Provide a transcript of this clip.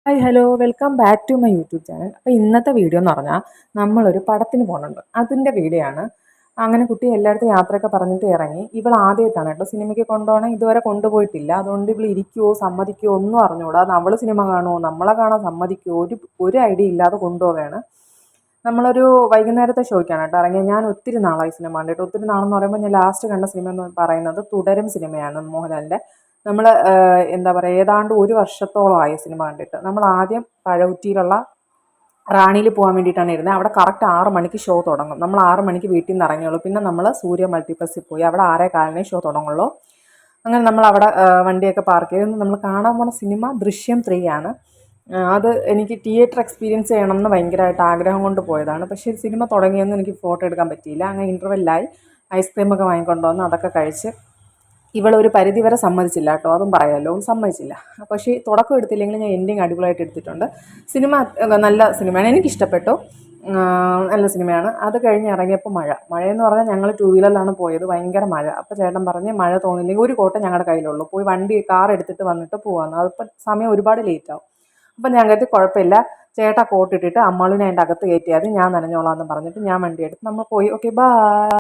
Hi hello welcome back to my YouTube channel. അപ്പോൾ ഇന്നത്തെ video എന്ന് പറഞ്ഞാൽ നമ്മളൊരു പടത്തിന് പോകുന്നുണ്ട്, അതിൻ്റെ വീഡിയോ ആണ്. അങ്ങനെ കുട്ടി എല്ലായിടത്തും യാത്രയൊക്കെ പറഞ്ഞിട്ട് ഇറങ്ങി. ഇവൾ ആദ്യമായിട്ടാണ് കേട്ടോ സിനിമയ്ക്ക് കൊണ്ടുപോകണം, ഇതുവരെ കൊണ്ടുപോയിട്ടില്ല. അതുകൊണ്ട് ഇവൾ ഇരിക്കുമോ സമ്മതിക്കുമോ ഒന്നും അറിഞ്ഞുകൂടാ. അവൾ സിനിമ കാണുമോ, നമ്മളെ കാണാൻ സമ്മതിക്കുമോ, ഒരു ഐഡിയ ഇല്ലാതെ കൊണ്ടുപോവുകയാണ്. നമ്മളൊരു വൈകുന്നേരത്തെ ഷോയ്ക്കാണ് കേട്ടോ ഇറങ്ങിയത്. ഞാൻ ഒത്തിരി നാളായി സിനിമ കണ്ടിട്ട്. ഒത്തിരി നാളെന്ന് പറയുമ്പോൾ ഞാൻ ലാസ്റ്റ് കണ്ട സിനിമ എന്ന് പറയുന്നത് തുടരും സിനിമയാണ്, മോഹൻലാലിൻ്റെ. നമ്മൾ എന്താ പറയുക, ഏതാണ്ട് ഒരു വർഷത്തോളമായി സിനിമ കണ്ടിട്ട്. നമ്മൾ ആദ്യം പഴകുറ്റിയിലുള്ള റാണിയിൽ പോകാൻ വേണ്ടിയിട്ടാണ് ഇരുന്നത്. അവിടെ കറക്റ്റ് 6 മണിക്ക് ഷോ തുടങ്ങും. നമ്മൾ 6 മണിക്ക് വീട്ടിൽ നിന്ന് ഇറങ്ങിയുള്ളൂ. പിന്നെ നമ്മൾ സൂര്യ മൾട്ടിപ്ലക്സിൽ പോയി. അവിടെ 6:15 ഷോ തുടങ്ങുള്ളൂ. അങ്ങനെ നമ്മൾ അവിടെ വണ്ടിയൊക്കെ പാർക്ക് ചെയ്ത് നമ്മൾ കാണാൻ പോണ സിനിമ ദൃശ്യം 3 ആണ്. അത് എനിക്ക് തിയേറ്റർ എക്സ്പീരിയൻസ് ചെയ്യണം എന്ന് ഭയങ്കരമായിട്ട് ആഗ്രഹം കൊണ്ട് പോയതാണ്. പക്ഷേ സിനിമ തുടങ്ങിയൊന്നും എനിക്ക് ഫോട്ടോ എടുക്കാൻ പറ്റിയില്ല. അങ്ങനെ ഇൻ്റർവെല്ലായി ഐസ്ക്രീമൊക്കെ വാങ്ങിക്കൊണ്ട് വന്ന് അതൊക്കെ കഴിച്ച്. ഇവളൊരു പരിധി വരെ സമ്മതിച്ചില്ല കേട്ടോ, അതും പറയാമല്ലോ, സമ്മതിച്ചില്ല. പക്ഷേ തുടക്കം എടുത്തില്ലെങ്കിൽ ഞാൻ എൻഡിങ് അടിപൊളിയായിട്ട് എടുത്തിട്ടുണ്ട്. സിനിമ നല്ല സിനിമയാണ്, എനിക്കിഷ്ടപ്പെട്ടു. നല്ല സിനിമയാണ്. അത് കഴിഞ്ഞ് ഇറങ്ങിയപ്പോൾ മഴയെന്ന് പറഞ്ഞാൽ ഞങ്ങൾ 2 വീലറിലാണ് പോയത്. ഭയങ്കര മഴ. അപ്പോൾ ചേട്ടൻ പറഞ്ഞ് മഴ തോന്നില്ലെങ്കിൽ ഒരു കോട്ട ഞങ്ങളുടെ കയ്യിലുള്ളൂ, പോയി കാർ എടുത്തിട്ട് വന്നിട്ട് പോകാമെന്ന്. അതിപ്പോൾ സമയം ഒരുപാട് ലേറ്റാവും. അപ്പം ഞാൻ കരുതി കുഴപ്പമില്ല, ചേട്ടാ കോട്ട് ഇട്ടിട്ട് അമ്മാളിനെ അതിൻ്റെ അകത്ത് കയറ്റിയാൽ ഞാൻ നനഞ്ഞോളാം എന്ന് പറഞ്ഞിട്ട് ഞാൻ വണ്ടി എടുത്ത് നമ്മൾ പോയി. Okay, by.